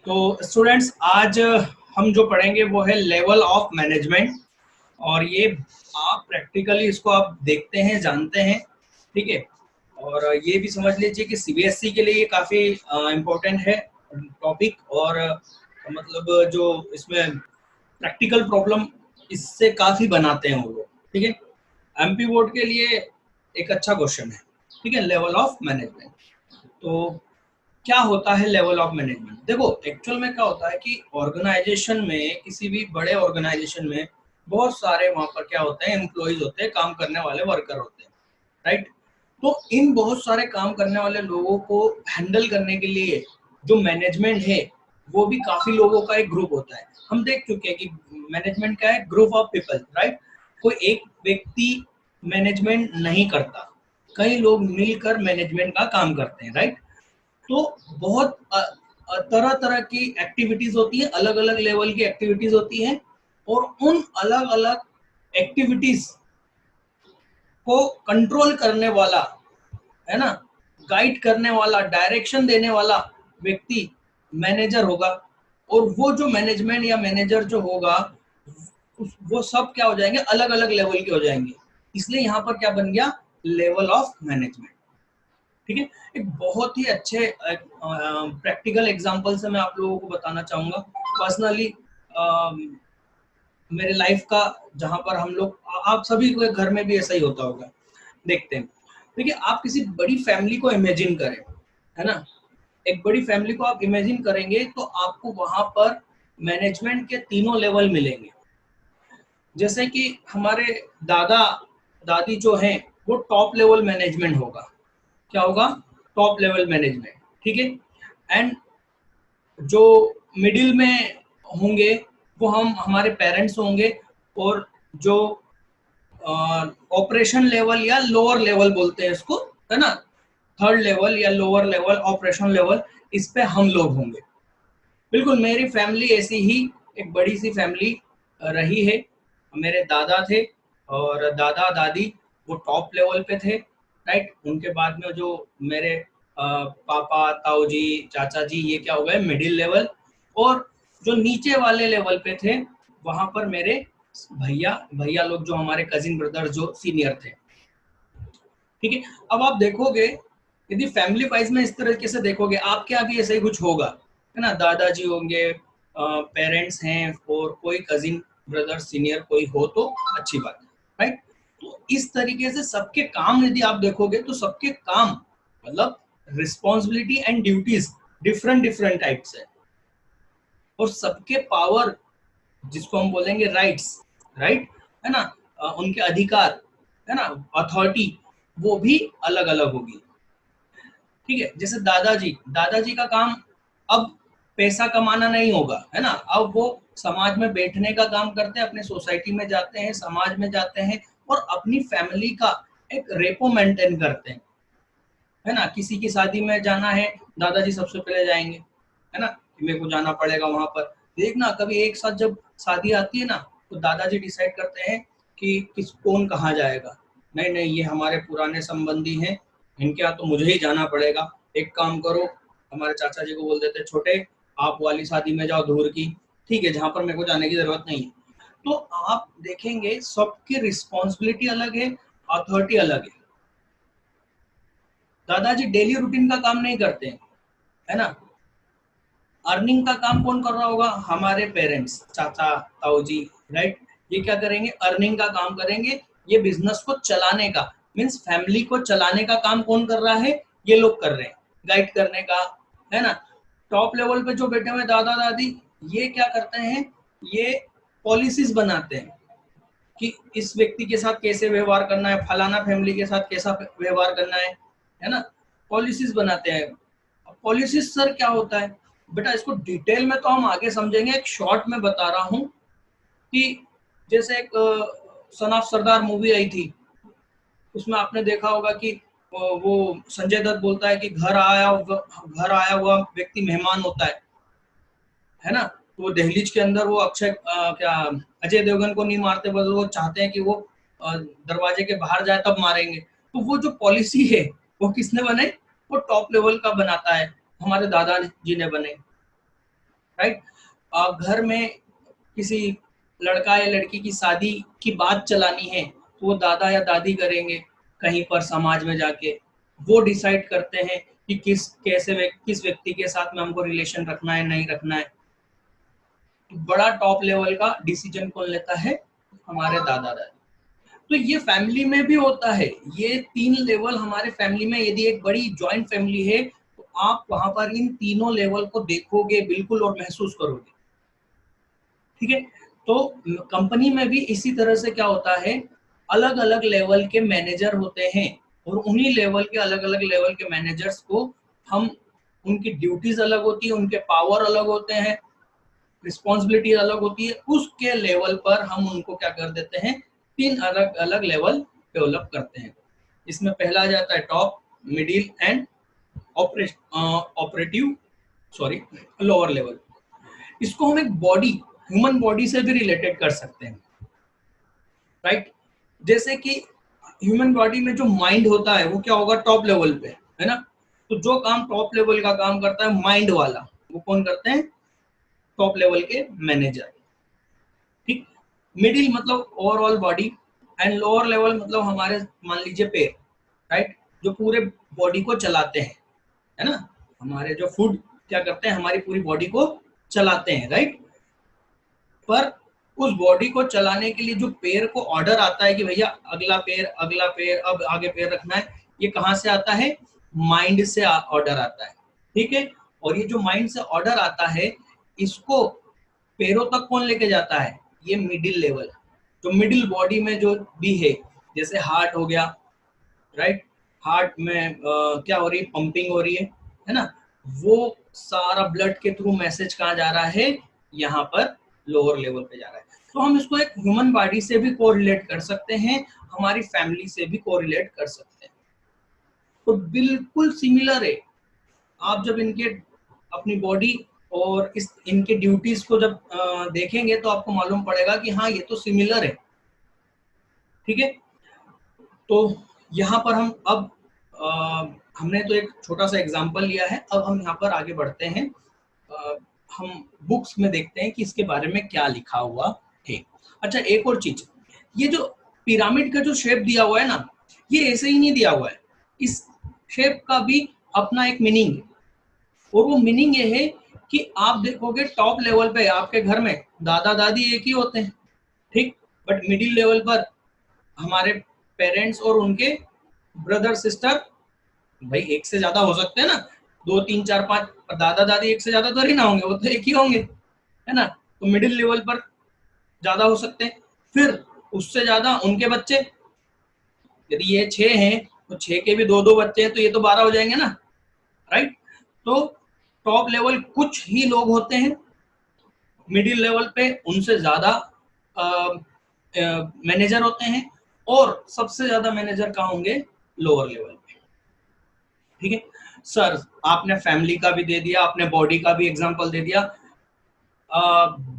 तो स्टूडेंट्स आज हम जो पढ़ेंगे वो है लेवल ऑफ मैनेजमेंट। और ये आप प्रैक्टिकली इसको आप देखते हैं, जानते हैं, ठीक है। और ये भी समझ लीजिए कि सीबीएसई के लिए ये काफ़ी इम्पोर्टेंट है टॉपिक। और मतलब जो इसमें प्रैक्टिकल प्रॉब्लम इससे काफ़ी बनाते हैं वो लोग, ठीक है। एमपी बोर्ड के लिए एक अच्छा क्वेश्चन है, ठीक है। लेवल ऑफ मैनेजमेंट, तो क्या होता है लेवल ऑफ मैनेजमेंट? देखो एक्चुअल में क्या होता है कि ऑर्गेनाइजेशन में, किसी भी बड़े ऑर्गेनाइजेशन में बहुत सारे वहां पर क्या होते हैं, एम्प्लॉइज होते हैं, काम करने वाले वर्कर होते हैं, राइट। तो इन बहुत सारे काम करने वाले लोगों को हैंडल करने के लिए जो मैनेजमेंट है वो भी काफी लोगों का एक ग्रुप होता है। हम देख चुके हैं कि मैनेजमेंट क्या है, ग्रुप ऑफ पीपल, राइट। कोई एक व्यक्ति मैनेजमेंट नहीं करता, कई लोग मिलकर मैनेजमेंट का काम करते हैं, राइट। तो बहुत तरह तरह की एक्टिविटीज होती है, अलग अलग लेवल की एक्टिविटीज होती हैं। और उन अलग अलग एक्टिविटीज को कंट्रोल करने वाला, है ना, गाइड करने वाला, डायरेक्शन देने वाला व्यक्ति मैनेजर होगा। और वो जो मैनेजमेंट या मैनेजर जो होगा वो सब क्या हो जाएंगे, अलग अलग लेवल के हो जाएंगे। इसलिए यहाँ पर क्या बन गया, लेवल ऑफ मैनेजमेंट, ठीक है। एक बहुत ही अच्छे प्रैक्टिकल एग्जांपल से मैं आप लोगों को बताना चाहूंगा। पर्सनली मेरे लाइफ का, जहां पर हम लोग, आप सभी के घर में भी ऐसा ही होता होगा, देखते हैं। देखिए आप किसी बड़ी फैमिली को इमेजिन करें, है ना। एक बड़ी फैमिली को आप इमेजिन करेंगे तो आपको वहां पर मैनेजमेंट के तीनों लेवल मिलेंगे। जैसे कि हमारे दादा दादी जो हैं वो टॉप लेवल मैनेजमेंट होगा। क्या होगा? टॉप लेवल मैनेजमेंट, ठीक है। एंड जो मिडिल में होंगे वो हम हमारे पेरेंट्स होंगे। और जो ऑपरेशन लेवल या लोअर लेवल बोलते हैं इसको, है ना, थर्ड लेवल या लोअर लेवल, ऑपरेशन लेवल, इस पे हम लोग होंगे। बिल्कुल मेरी फैमिली ऐसी ही एक बड़ी सी फैमिली रही है। मेरे दादा थे और दादा दादी वो टॉप लेवल पे थे, राइट। उनके बाद में जो मेरे पापा, ताऊ जी, चाचा जी, ये क्या हो गए, मिडिल लेवल। और जो नीचे वाले लेवल पे थे वहां पर मेरे भैया भैया लोग, जो हमारे कजिन ब्रदर जो सीनियर थे, ठीक है। अब आप देखोगे, यदि फैमिली वाइज में इस तरीके से देखोगे, आपके यहाँ भी ऐसा ही कुछ होगा, है ना। दादाजी होंगे, पेरेंट्स हैं, और कोई कजिन ब्रदर सीनियर कोई हो तो अच्छी बात, राइट। तो इस तरीके से सबके काम यदि आप देखोगे तो सबके काम, मतलब responsibility and duties different different types है। और सबके पावर, जिसको हम बोलेंगे राइट्स, राइट, है ना, उनके अधिकार, है ना, अथॉरिटी, वो भी अलग अलग होगी, ठीक है। जैसे दादाजी दादाजी का काम अब पैसा कमाना नहीं होगा, है ना। अब वो समाज में बैठने का काम करते हैं, अपने सोसाइटी में जाते हैं, समाज में जाते हैं, और अपनी फैमिली का एक रेपो मेंटेन करते हैं, है ना। किसी की शादी में जाना है, दादाजी सबसे पहले जाएंगे, है ना, कि मेरे को जाना पड़ेगा वहां पर। देखना कभी एक साथ जब शादी आती है ना, तो दादाजी डिसाइड करते हैं कि कौन कहाँ जाएगा। नहीं नहीं, ये हमारे पुराने संबंधी हैं, इनके यहाँ तो मुझे ही जाना पड़ेगा। एक काम करो, हमारे चाचा जी को बोल देते, छोटे आप वाली शादी में जाओ दूर की, ठीक है, जहाँ पर मेरे को जाने की जरूरत नहीं है। तो आप देखेंगे सबकी रिस्पॉन्सिबिलिटी अलग है, अथॉरिटी अलग है। दादाजी डेली रूटीन का काम नहीं करते हैं, है ना। अर्निंग का काम कौन कर रहा होगा? हमारे पेरेंट्स, चाचा, ताऊ जी, राइट। ये क्या करेंगे? अर्निंग का काम करेंगे। ये बिजनेस को चलाने का, मीन्स फैमिली को चलाने का काम कौन कर रहा है? ये लोग कर रहे हैं, गाइड करने का, है ना। टॉप लेवल पे जो बैठे हुए दादा दादी, ये क्या करते हैं? ये पॉलिसीज बनाते हैं कि इस व्यक्ति के साथ कैसे व्यवहार करना है, फलाना फैमिली के साथ कैसा व्यवहार करना है ना। पॉलिसीज बनाते हैं। पॉलिसीज सर क्या होता है बेटा, इसको डिटेल में तो हम आगे समझेंगे, एक शॉर्ट में बता रहा हूँ कि जैसे एक सन ऑफ सरदार मूवी आई थी, उसमें आपने देखा होगा कि वो संजय दत्त बोलता है कि घर आया हुआ व्यक्ति मेहमान होता है ना। तो वो दहलीज के अंदर वो क्या अजय देवगन को नहीं मारते, बस वो चाहते हैं कि वो दरवाजे के बाहर जाए तब मारेंगे। तो वो जो पॉलिसी है वो किसने बने? वो टॉप लेवल का बनाता है, हमारे दादाजी ने बने। राइट। घर में किसी लड़का या लड़की की शादी की बात चलानी है तो वो दादा या दादी करेंगे, कहीं पर समाज में जाके वो डिसाइड करते हैं कि किस व्यक्ति के साथ में हमको रिलेशन रखना है नहीं रखना है। बड़ा टॉप लेवल का डिसीजन कौन लेता है? हमारे दादा दादी। तो ये फैमिली में भी होता है, ये 3 लेवल हमारे फैमिली में, यदि एक बड़ी जॉइंट फैमिली है तो आप वहां पर इन तीनों लेवल को देखोगे बिल्कुल और महसूस करोगे। ठीक है। तो कंपनी में भी इसी तरह से क्या होता है, अलग अलग लेवल के मैनेजर होते हैं और उन्हीं लेवल के अलग अलग लेवल के मैनेजर्स को हम, उनकी ड्यूटीज अलग होती है, उनके पावर अलग होते हैं, रिस्पॉन्सिबिलिटी अलग होती है, उसके लेवल पर हम उनको क्या कर देते हैं, 3 अलग अलग लेवल डेवलप करते हैं। इसमें पहला आ जाता है top, middle and operative sorry lower level. इसको हम एक बॉडी, ह्यूमन बॉडी से भी रिलेटेड कर सकते हैं, राइट। जैसे कि ह्यूमन बॉडी में जो माइंड होता है वो क्या होगा, टॉप लेवल पे, है ना। तो जो काम टॉप लेवल का काम करता है माइंड वाला, वो कौन करते हैं, टॉप लेवल के मैनेजर। ठीक। मिडिल मतलब overall body, and lower level मतलब हमारे मान लीजिए पैर, राइट, जो पूरे बॉडी को चलाते हैं, है ना। हमारे जो फूड क्या करते हैं, हमारी पूरी बॉडी को चलाते हैं, राइट। पर उस बॉडी को चलाने के लिए जो पैर को ऑर्डर आता है कि भैया अगला पैर, अगला पैर, अब आगे पैर रखना है, ये कहाँ से आता है, माइंड से ऑर्डर आता है। ठीक है। और ये जो माइंड से ऑर्डर आता है, इसको पैरों तक कौन लेके जाता है, ये मिडिल लेवल, जो मिडिल बॉडी में जो भी है, जैसे हार्ट हो गया, राइट। हार्ट में क्या हो रही है, पंपिंग हो रही है ना। वो सारा ब्लड के थ्रू मैसेज कहाँ जा रहा है, यहाँ पर लोअर लेवल पे जा रहा है। तो हम इसको एक ह्यूमन बॉडी से भी कोरिलेट कर सकते हैं, हमारी फैमिली से भी कोरिलेट कर सकते हैं। तो बिल्कुल सिमिलर है। आप जब इनके अपनी बॉडी और इस इनके ड्यूटीज को जब देखेंगे तो आपको मालूम पड़ेगा कि हाँ ये तो सिमिलर है। ठीक है। तो यहाँ पर हम अब हमने तो एक छोटा सा एग्जांपल लिया है, अब हम यहाँ पर आगे बढ़ते हैं। हम बुक्स में देखते हैं कि इसके बारे में क्या लिखा हुआ है। अच्छा, एक और चीज, ये जो पिरामिड का जो शेप दिया हुआ है ना, ये ऐसे ही नहीं दिया हुआ है, इस शेप का भी अपना एक मीनिंग है। और वो मीनिंग ये है कि आप देखोगे टॉप लेवल पे आपके घर में दादा दादी एक ही होते हैं, ठीक, बट मिडिल लेवल पर हमारे पेरेंट्स और उनके ब्रदर सिस्टर, भाई एक से ज्यादा हो सकते हैं ना, 2 3 4 5, दादा दादी एक से ज्यादा तो नहीं ना होंगे, वो तो एक ही होंगे, है ना। तो मिडिल लेवल पर ज्यादा हो सकते हैं, फिर उससे ज्यादा उनके बच्चे, यदि ये 6 हैं तो 6 के भी 2 2 बच्चे हैं, तो ये तो 12 हो जाएंगे ना, राइट। तो टॉप लेवल कुछ ही लोग होते हैं, मिडिल लेवल पे उनसे ज्यादा मैनेजर होते हैं, और सबसे ज्यादा मैनेजर कहाँ होंगे, लोअर लेवल पे। ठीक है। सर आपने फैमिली का भी दे दिया, आपने बॉडी का भी एग्जांपल दे दिया,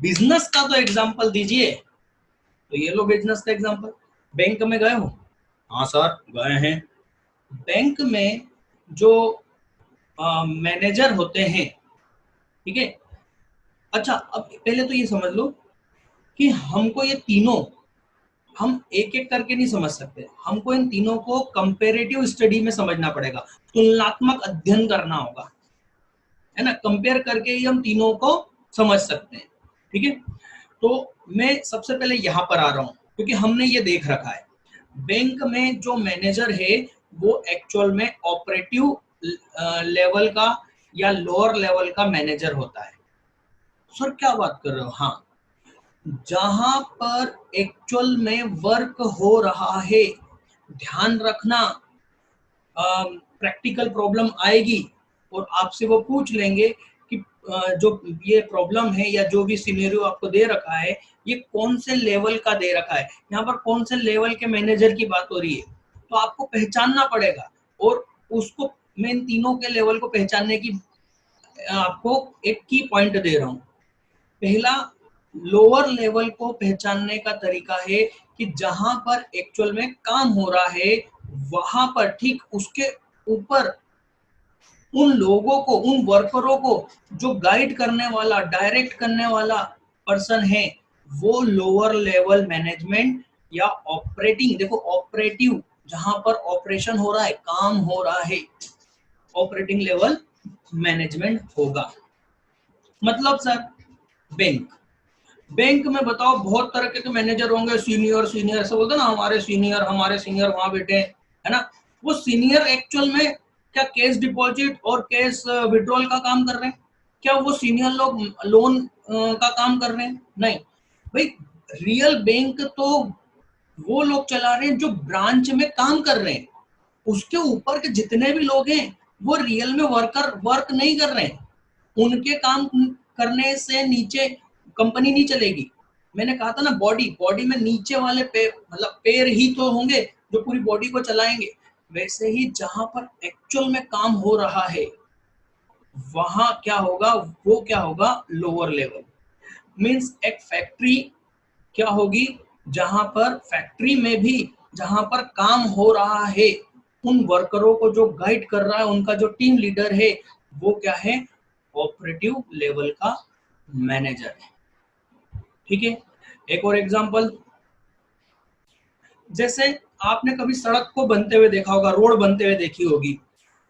बिजनेस का तो एग्जांपल दीजिए। तो ये लो बिजनेस का एग्जांपल, बैंक में गए हो, हाँ सर गए हैं। बैंक में जो मैनेजर होते हैं, ठीक है। अच्छा, अब पहले तो ये समझ लो कि हमको ये तीनों, हम एक एक करके नहीं समझ सकते, हमको इन तीनों को कंपेरेटिव स्टडी में समझना पड़ेगा, तुलनात्मक अध्ययन करना होगा, है ना। कंपेयर करके ही हम तीनों को समझ सकते हैं। ठीक है। तो मैं सबसे पहले यहाँ पर आ रहा हूँ, क्योंकि हमने ये देख रखा है, बैंक में जो मैनेजर है वो एक्चुअल में ऑपरेटिव लेवल का या लोअर लेवल का मैनेजर होता है। सर क्या बात कर रहे हो, हाँ, जहां पर एक्चुअल में वर्क हो रहा है, ध्यान रखना, प्रैक्टिकल प्रॉब्लम आएगी और आपसे वो पूछ लेंगे कि जो ये प्रॉब्लम है या जो भी सिनेरियो आपको दे रखा है, ये कौन से लेवल का दे रखा है, यहाँ पर कौन से लेवल के मैनेजर की बात हो रही है, तो आपको पहचानना पड़ेगा। और उसको मैं इन तीनों के लेवल को पहचानने की आपको एक की पॉइंट दे रहा हूँ। पहला, लोअर लेवल को पहचानने का तरीका है कि जहां पर एक्चुअल में काम हो रहा है, वहां पर ठीक उसके ऊपर उन लोगों को, उन वर्करों को जो गाइड करने वाला, डायरेक्ट करने वाला पर्सन है, वो लोअर लेवल मैनेजमेंट या ऑपरेटिंग, देखो ऑपरेटिव, जहां पर ऑपरेशन हो रहा है, काम हो रहा है, ऑपरेटिंग लेवल मैनेजमेंट होगा। मतलब सर बैंक, बैंक में बताओ बहुत तरह के तो मैनेजर होंगे, सीनियर सीनियर ऐसा बोलते ना, हमारे सीनियर वहां बैठे हैं, है ना। वो सीनियर एक्चुअल में क्या कैश डिपॉजिट और कैश विड्रॉल का काम कर रहे हैं? क्या वो सीनियर लोग लोन का काम कर रहे हैं? नहीं भाई, रियल बैंक तो वो लोग चला रहे हैं जो ब्रांच में काम कर रहे हैं। उसके ऊपर के जितने भी लोग हैं वो रियल में वर्क नहीं कर रहे हैं। उनके काम करने से नीचे कंपनी नहीं चलेगी। मैंने कहा था ना, बॉडी में नीचे वाले पैर, मतलब पैर ही तो होंगे जो पूरी बॉडी को चलाएंगे। वैसे ही जहां पर एक्चुअल में काम हो रहा है वहां क्या होगा, वो क्या होगा, लोअर लेवल। मींस एक फैक्ट्री क्या होगी, जहां पर फैक्ट्री में भी जहां पर काम हो रहा है, उन वर्करों को जो गाइड कर रहा है, उनका जो टीम लीडर है, वो क्या है, ऑपरेटिव लेवल का मैनेजर है। ठीक है, एक और एग्जांपल, जैसे आपने कभी सड़क को बनते हुए देखा होगा, रोड बनते हुए देखी होगी।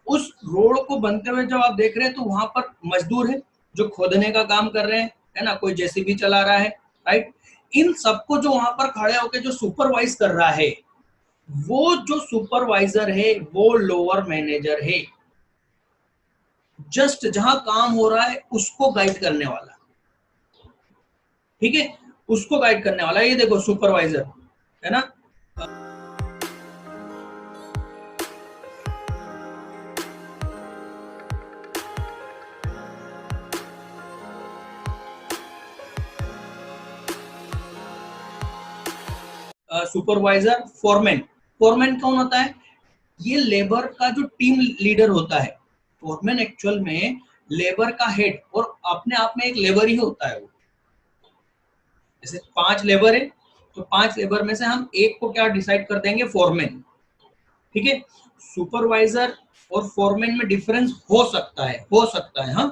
उस रोड को बनते हुए जब आप देख रहे हैं तो वहां पर मजदूर है जो खोदने का काम कर रहे हैं, है ना, कोई जेसीबी चला रहा है, राइट। इन सबको जो वहां पर खड़े होकर जो सुपरवाइज कर रहा है, वो जो सुपरवाइजर है वो लोअर मैनेजर है। जस्ट जहां काम हो रहा है उसको गाइड करने वाला, ठीक है, उसको गाइड करने वाला। ये देखो सुपरवाइजर, है ना। सुपरवाइजर, फोरमैन, फोरमैन कौन होता है, ये लेबर का जो टीम लीडर होता है। फोरमैन एक्चुअल में लेबर का हेड, और अपने आप में एक लेबर ही होता है वो। जैसे 5 लेबर है तो 5 लेबर में से हम एक को क्या डिसाइड कर देंगे, फोरमैन। ठीक है, सुपरवाइजर और फोरमैन में डिफरेंस हो सकता है, हाँ।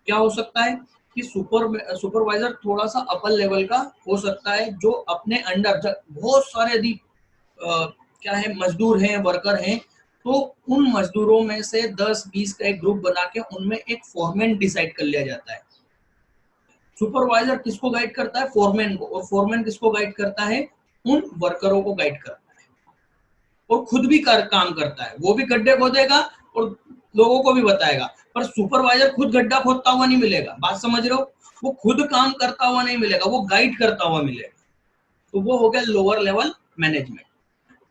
क्या हो सकता है कि सुपरवाइजर थोड़ा सा अपर लेवल का हो सकता है, जो अपने अंडर बहुत सारे यदि क्या है, मजदूर हैं, वर्कर हैं, तो उन मजदूरों में से 10-20 का एक ग्रुप बना के उनमें एक फोरमैन डिसाइड कर लिया जाता है। सुपरवाइजर किसको गाइड करता है, फोरमैन को, और फोरमैन किसको गाइड करता है, उन वर्करों को गाइड करता है। और खुद भी काम करता है, वो भी गड्ढे खोदेगा और लोगों को भी बताएगा, पर सुपरवाइजर खुद गड्ढा खोदता हुआ नहीं मिलेगा, बात समझ रहे हो। वो खुद काम करता हुआ नहीं मिलेगा, वो गाइड करता हुआ मिलेगा। तो वो हो गया लोअर लेवल मैनेजमेंट।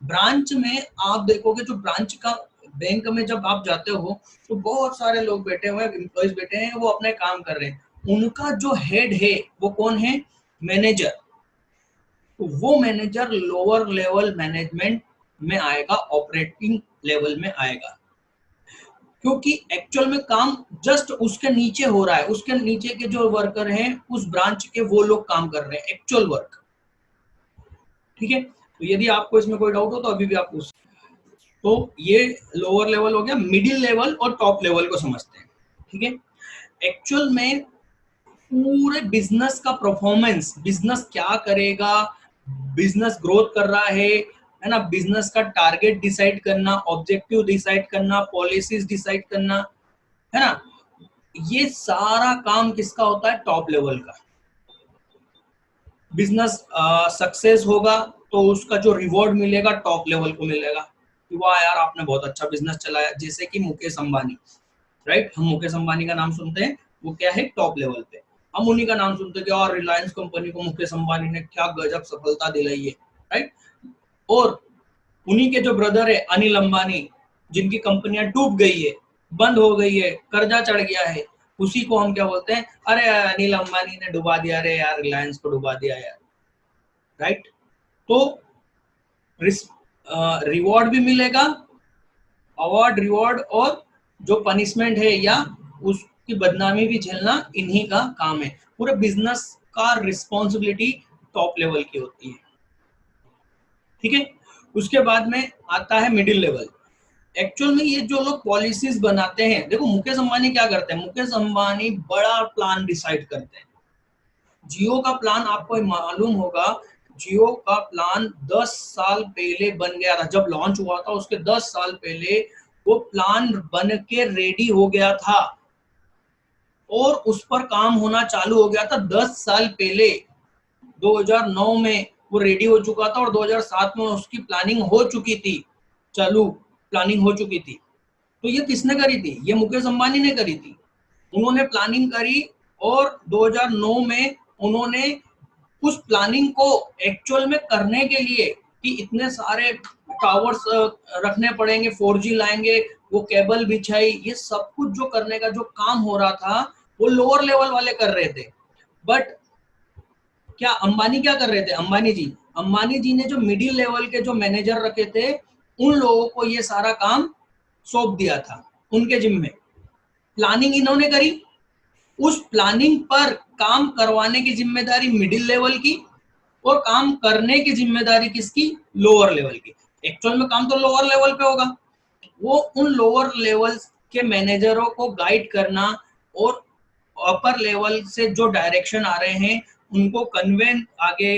ब्रांच में आप देखोगे, जो ब्रांच का, बैंक में जब आप जाते हो तो बहुत सारे लोग बैठे हुए हैं, एम्प्लॉइज बैठे हैं, वो अपने काम कर रहे हैं। उनका जो हेड है वो कौन है, मैनेजर। तो वो मैनेजर लोअर लेवल मैनेजमेंट में आएगा, ऑपरेटिंग लेवल में आएगा, क्योंकि एक्चुअल में काम जस्ट उसके नीचे हो रहा है, उसके नीचे के जो वर्कर हैं उस ब्रांच के, वो लोग काम कर रहे हैं एक्चुअल वर्क। ठीक है, तो यदि आपको इसमें कोई डाउट हो तो अभी भी आप पूछ। तो ये लोअर लेवल हो गया। मिडिल लेवल और टॉप लेवल को समझते हैं। ठीक है, एक्चुअल में पूरे बिजनेस का परफॉर्मेंस, बिजनेस क्या करेगा, बिजनेस ग्रोथ कर रहा है ना, बिजनेस का टारगेट डिसाइड करना, ऑब्जेक्टिव डिसाइड करना, पॉलिसीज डिसाइड करना, है ना, ये सारा काम किसका होता है, टॉप लेवल का। बिजनेस सक्सेस होगा तो उसका जो रिवॉर्ड मिलेगा टॉप लेवल को मिलेगा, कि वाह यार आपने बहुत अच्छा बिजनेस चलाया। जैसे कि मुकेश अंबानी, राइट, हम मुकेश अंबानी का नाम सुनते हैं, वो क्या है, टॉप लेवल पे। हम उन्हीं का नाम सुनते हैं कि यार रिलायंस कंपनी को मुकेश अंबानी ने क्या गजब सफलता दिलाई है, राइट। और उन्हीं के जो ब्रदर है अनिल अंबानी, जिनकी कंपनियां डूब गई है, बंद हो गई है, कर्जा चढ़ गया है, उसी को हम क्या बोलते हैं, अरे अनिल अंबानी ने डुबा दिया, अरे यार रिलायंस को डुबा दिया यार, राइट। तो रिवॉर्ड भी मिलेगा, अवार्ड, रिवॉर्ड, और जो पनिशमेंट है या उसकी बदनामी भी झेलना इन्हीं का काम है। पूरे बिजनेस का रिस्पॉन्सिबिलिटी टॉप लेवल की होती है। ठीक है, उसके बाद में आता है मिडिल लेवल। एक्चुअल में ये जो लोग पॉलिसीज बनाते हैं, देखो मुकेश अंबानी क्या करते हैं, मुकेश अंबानी बड़ा प्लान डिसाइड करते हैं। जियो का प्लान आपको मालूम होगा, जियो का प्लान 10 साल पहले बन गया था, जब लॉन्च हुआ था उसके 10 साल पहले वो प्लान बन के रेडी हो गया था और उस पर काम होना चालू हो गया था 10 साल पहले। 2009 में वो रेडी हो चुका था और 2007 में उसकी प्लानिंग हो चुकी थी, चालू प्लानिंग हो चुकी थी। तो ये किसने करी थी? ये मुकेश अंबानी ने करी थी। उन्होंने प्लानिंग करी और 2009 में उन्होंने उस प्लानिंग को एक्चुअल में करने के लिए कि इतने सारे टावर्स रखने पड़ेंगे, 4G लाएंगे, वो केबल बिछाई, ये सब कुछ जो करने का जो काम हो रहा था वो लोअर लेवल वाले कर रहे थे। बट क्या अंबानी क्या कर रहे थे? अंबानी जी ने जो मिडिल लेवल के जो मैनेजर रखे थे उन लोगों को ये सारा काम सौंप दिया था, उनके जिम्मे। प्लानिंग इन्होंने करी, उस प्लानिंग पर काम करवाने की जिम्मेदारी मिडिल लेवल की और काम करने की जिम्मेदारी किसकी? लोअर लेवल की। एक्चुअल में काम तो लोअर लेवल पे होगा, वो उन लोअर लेवल के मैनेजरों को गाइड करना और अपर लेवल से जो डायरेक्शन आ रहे हैं उनको कन्वे आगे।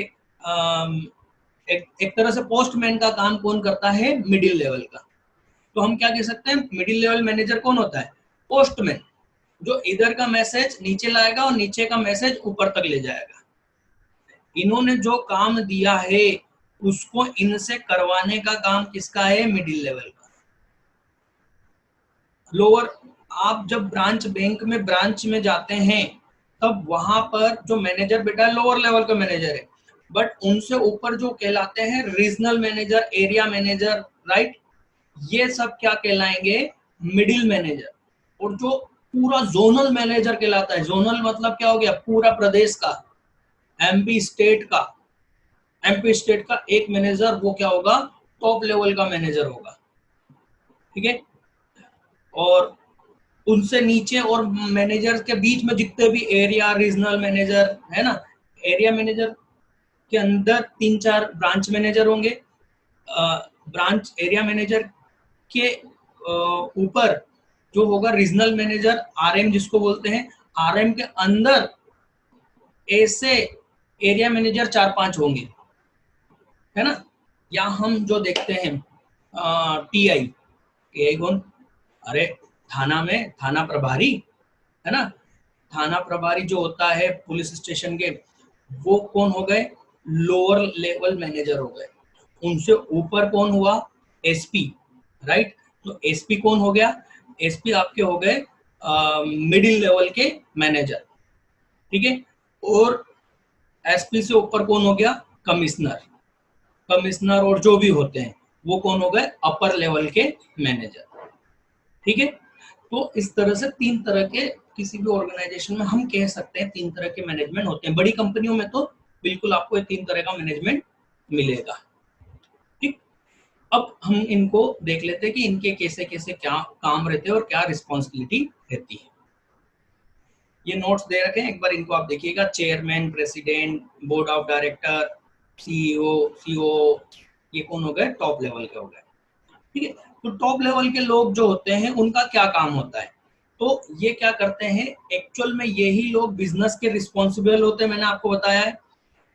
एक तरह से पोस्टमैन का काम कौन करता है? मिडिल लेवल का। तो हम क्या कह सकते हैं, मिडिल लेवल मैनेजर कौन होता है? पोस्टमैन, जो इधर का मैसेज नीचे लाएगा और नीचे का मैसेज ऊपर तक ले जाएगा। इन्होंने जो काम दिया है उसको इनसे करवाने का काम किसका है? मिडिल लेवल का। लोअर, आप जब ब्रांच बैंक में ब्रांच में जाते हैं तब वहां पर जो मैनेजर बेटा है लोअर लेवल का मैनेजर है, बट उनसे ऊपर जो कहलाते हैं regional manager, area manager, right, ये सब क्या कहलाएंगे? Middle manager. और जो पूरा जोनल मैनेजर कहलाता है, जोनल मतलब क्या हो गया? पूरा प्रदेश का, एमपी स्टेट का, एमपी स्टेट का एक मैनेजर, वो क्या होगा? टॉप लेवल का मैनेजर होगा। ठीक है। और उनसे नीचे और मैनेजर के बीच में जितने भी एरिया रीजनल मैनेजर है ना, एरिया मैनेजर के अंदर 3-4 ब्रांच मैनेजर होंगे। ब्रांच एरिया मैनेजर के ऊपर जो होगा रीजनल मैनेजर, आरएम जिसको बोलते हैं, आरएम के अंदर ऐसे एरिया मैनेजर 4-5 होंगे, है ना। या हम जो देखते हैं टीआई, टीआई कौन? अरे थाना में थाना प्रभारी, है ना। थाना प्रभारी जो होता है पुलिस स्टेशन के, वो कौन हो गए? लोअर लेवल मैनेजर हो गए। उनसे ऊपर कौन हुआ? SP, right. तो एसपी कौन हो गया? एसपी आपके हो गए मिडिल लेवल के मैनेजर। ठीक है। और एसपी से ऊपर कौन हो गया? कमिश्नर। कमिश्नर और जो भी होते हैं वो कौन हो गए? अपर लेवल के मैनेजर। ठीक है। तो इस तरह से 3 तरह के, किसी भी ऑर्गेनाइजेशन में हम कह सकते हैं 3 तरह के मैनेजमेंट होते हैं। बड़ी कंपनियों में तो बिल्कुल आपको ये 3 तरह का मैनेजमेंट मिलेगा। ठीक। अब हम इनको देख लेते हैं कि इनके कैसे कैसे क्या काम रहते हैं और क्या रिस्पॉन्सिबिलिटी रहती है। ये नोट्स दे रखे हैं, एक बार इनको आप देखिएगा। Chairman, president, board of director, CEO, CO, ये कौन हो गए? टॉप लेवल के हो गए। ठीक है। तो टॉप लेवल के लोग जो होते हैं उनका क्या काम होता है? तो ये क्या करते हैं, एक्चुअल में यही लोग बिजनेस के रिस्पॉन्सिबल होते हैं, मैंने आपको बताया है।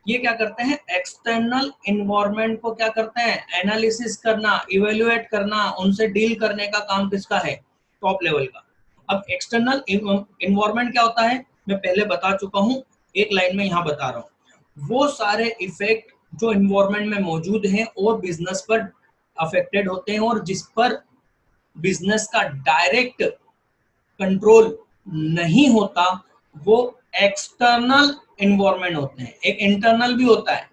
ये क्या करते हैं? एक्सटर्नल इन्वायरमेंट को क्या करते हैं? एनालिसिस करना, इवेल्युएट करना, उनसे डील करने का काम किसका है? टॉप लेवल का। अब एक्सटर्नल इन्वायरमेंट क्या होता है? मैं पहले बता चुका हूं, एक लाइन में यहां बता रहा हूं। वो सारे इफेक्ट जो इन्वायरमेंट में मौजूद हैं और बिजनेस पर अफेक्टेड होते हैं और जिस पर बिजनेस का डायरेक्ट कंट्रोल नहीं होता, वो एक्सटर्नल इन्वायरमेंट होते हैं। एक इंटरनल भी होता है,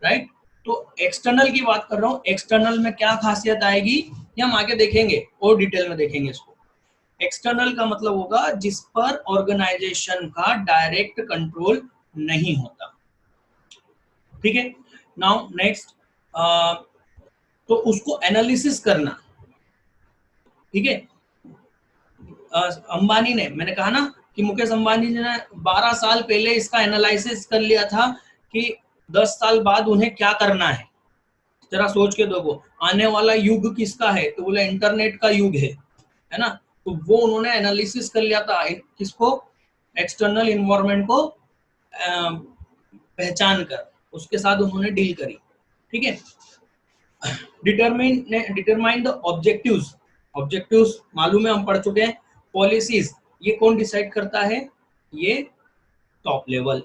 राइट। तो एक्सटर्नल की बात कर रहा हूं, एक्सटर्नल में क्या खासियत आएगी ये हम आगे देखेंगे और डिटेल में देखेंगे इसको। एक्सटर्नल का मतलब होगा जिस पर ऑर्गेनाइजेशन का डायरेक्ट कंट्रोल नहीं होता। ठीक है। नाउ नेक्स्ट, तो उसको एनालिसिस करना। ठीक है। अंबानी ने, मैंने कहा ना कि मुकेश अंबानी ने 12 साल पहले इसका एनालिसिस कर लिया था कि 10 साल बाद उन्हें क्या करना है। जरा सोच के देखो, आने वाला युग किसका है, तो बोले इंटरनेट का युग है ना। तो वो उन्होंने एनालिसिस कर लिया था किसको, एक्सटर्नल इन्वायरमेंट को पहचान कर उसके साथ उन्होंने डील करी। ठीक है, डिटरमाइन द ऑब्जेक्टिव्स, ऑब्जेक्टिव्स मालूम है, हम पढ़ चुके हैं। पॉलिसीज, ये कौन डिसाइड करता है, ये top level.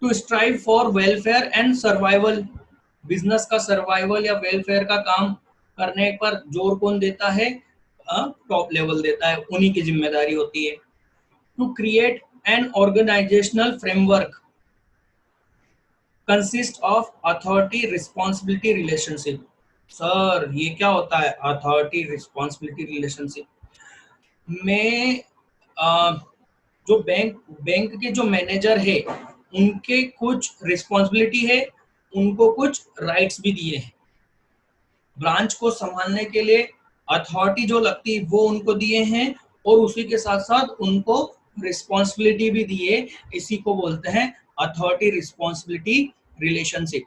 To strive for welfare and survival, business का सर्वाइवल या वेलफेयर का काम करने पर जोर कौन देता है, टॉप लेवल देता है, उन्हीं की जिम्मेदारी होती है। To create an organisational framework consist of authority responsibility relationship. Sir ये क्या होता है अथॉरिटी रिस्पॉन्सिबिलिटी रिलेशनशिप में? जो बैंक के जो मैनेजर है उनके कुछ रिस्पॉन्सिबिलिटी है, उनको कुछ राइट्स भी दिए हैं। ब्रांच को संभालने के लिए अथॉरिटी जो लगती है वो उनको दिए हैं, और उसी के साथ साथ उनको रिस्पॉन्सिबिलिटी भी दिए। इसी को बोलते हैं अथॉरिटी रिस्पॉन्सिबिलिटी रिलेशनशिप।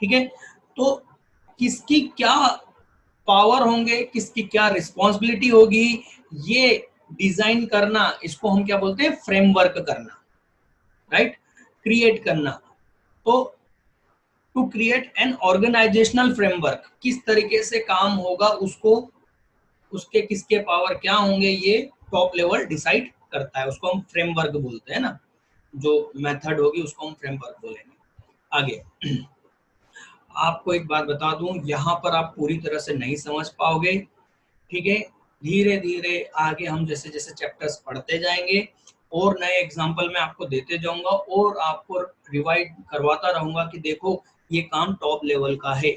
ठीक है, तो किसकी क्या पावर होंगे, किसकी क्या रिस्पॉन्सिबिलिटी होगी, ये डिजाइन करना, इसको हम क्या बोलते हैं, फ्रेमवर्क करना, राइट, क्रिएट करना। तो to create an organisational framework, किस तरीके से काम होगा उसको, उसके किसके पावर क्या होंगे, ये टॉप लेवल डिसाइड करता है। उसको हम फ्रेमवर्क बोलते हैं ना, जो मेथड होगी उसको हम फ्रेमवर्क बोलेंगे। आगे आपको एक बात बता दूं, यहाँ पर आप पूरी तरह से नहीं समझ पाओगे। ठीक है, धीरे धीरे आगे हम जैसे जैसे चैप्टर्स पढ़ते जाएंगे और नए एग्जाम्पल मैं आपको देते जाऊंगा और आपको रिवाइड करवाता रहूंगा कि देखो ये काम टॉप लेवल का है।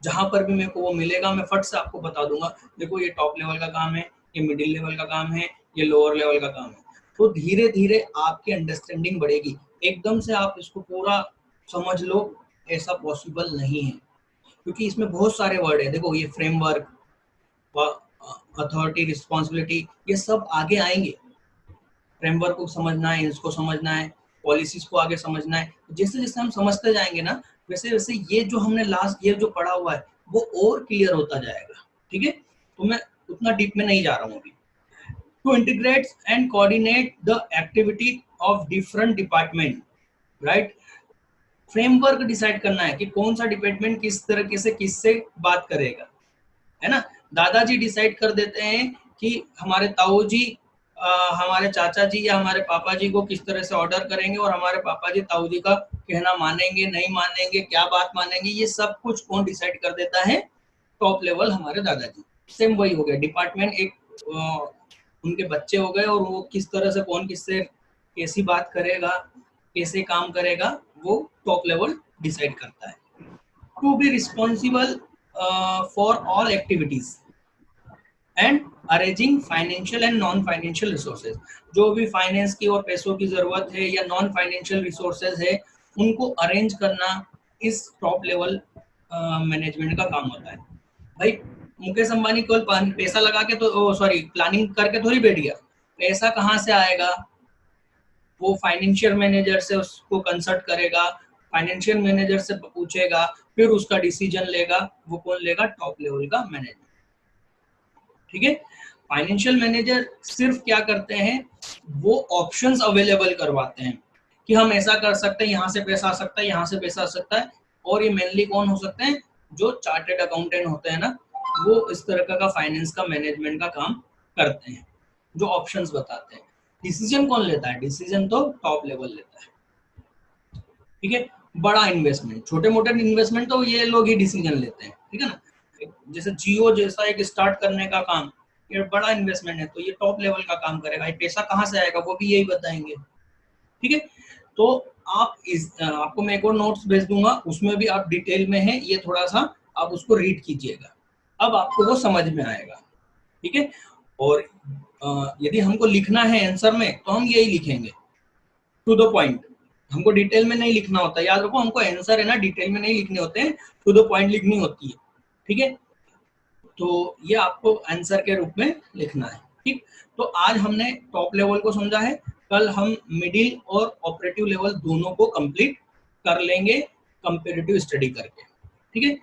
जहां पर भी मेरे को वो मिलेगा मैं फट से आपको बता दूंगा, देखो ये टॉप लेवल का काम है, ये मिडिल लेवल का काम है, ये लोअर लेवल का काम है। तो धीरे धीरे आपकी अंडरस्टैंडिंग बढ़ेगी। एकदम से आप इसको पूरा समझ लो ऐसा पॉसिबल नहीं है, क्योंकि इसमें बहुत सारे वर्ड है। देखो ये फ्रेमवर्क, अथॉरिटी, रिस्पॉन्सिबिलिटी, ये सब आगे आएंगे। फ्रेमवर्क को समझना है, इसको समझना है, पॉलिसीज को आगे समझना है। जैसे जैसे हम समझते जाएंगे ना, वैसे वैसे ये जो हमने लास्ट ईयर जो पढ़ा हुआ है वो और क्लियर होता जाएगा। ठीक है, तो मैं उतना डीप में नहीं जा रहा हूँ अभी। To integrate and coordinate the activity of different department, right. Framework decide करना है कि कौन सा डिपार्टमेंट किस तरीके से किससे बात करेगा, है ना। दादाजी डिसाइड कर देते हैं कि हमारे ताऊ जी हमारे चाचा जी या हमारे पापा जी को किस तरह से ऑर्डर करेंगे, और हमारे पापा जी ताऊ जी का कहना मानेंगे नहीं मानेंगे, क्या बात मानेंगे, ये सब कुछ कौन डिसाइड कर देता है, टॉप लेवल हमारे दादाजी। सेम वही हो गया, डिपार्टमेंट एक उनके बच्चे हो गए, और वो किस तरह से कौन किससे कैसी बात करेगा, कैसे काम करेगा, वो टॉप लेवल डिसाइड करता है। To be responsible for all activities and arranging financial and non financial resources, जो भी फाइनेंस की और पैसों की जरूरत है या नॉन फाइनेंशियल रिसोर्सेज है उनको अरेंज करना इस टॉप लेवल मैनेजमेंट का काम होता है। भाई मुकेश अंबानी केवल पैसा लगा के तो सॉरी प्लानिंग करके थोड़ी बैठ गया, पैसा कहाँ से आएगा, वो फाइनेंशियल मैनेजर से उसको कंसल्ट करेगा, फाइनेंशियल मैनेजर से पूछेगा, फिर उसका डिसीजन लेगा। वो कौन लेगा, टॉप लेवल का मैनेजर। ठीक है, फाइनेंशियल मैनेजर सिर्फ क्या करते हैं, वो ऑप्शंस अवेलेबल करवाते हैं कि हम ऐसा कर सकते हैं, यहाँ से पैसा आ सकता है, यहाँ से पैसा आ सकता है। और ये मेनली कौन हो सकते हैं, जो चार्टेड अकाउंटेंट होते हैं ना, वो इस तरह का फाइनेंस का मैनेजमेंट का काम करते हैं, जो ऑप्शंस बताते हैं। डिसीजन कौन लेता है, डिसीजन तो टॉप लेवल लेता है। ठीक है, बड़ा इन्वेस्टमेंट, छोटे मोटे इन्वेस्टमेंट तो ये लोग ही डिसीजन लेते हैं। ठीक है ना, जैसे जियो जैसा एक स्टार्ट करने का काम, ये बड़ा इन्वेस्टमेंट है, तो ये टॉप लेवल का काम करेगा। ये पैसा कहाँ से आएगा वो भी यही बताएंगे। ठीक है, तो आप आपको मैं एक और नोट्स भेज दूंगा, उसमें भी आप डिटेल में है, ये थोड़ा सा आप उसको रीड कीजिएगा, अब आपको वो समझ में आएगा। ठीक है, और यदि हमको लिखना है आंसर में तो हम यही लिखेंगे, टू द पॉइंट। हमको डिटेल में नहीं लिखना होता, याद रखो, हमको आंसर है ना डिटेल में नहीं लिखने होते हैं, टू द पॉइंट लिखनी होती है। ठीक है, तो ये आपको आंसर के रूप में लिखना है। ठीक, तो आज हमने टॉप लेवल को समझा है, कल हम मिडिल और ऑपरेटिव लेवल दोनों को कंप्लीट कर लेंगे। कंपेरेटिव स्टडी करके। ठीक है,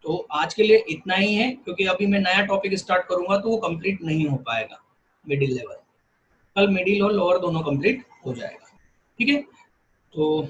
तो आज के लिए इतना ही है, क्योंकि अभी मैं नया टॉपिक स्टार्ट करूंगा तो वो कंप्लीट नहीं हो पाएगा मिडिल लेवल। कल मिडिल और लोअर दोनों कंप्लीट हो जाएगा। ठीक है, तो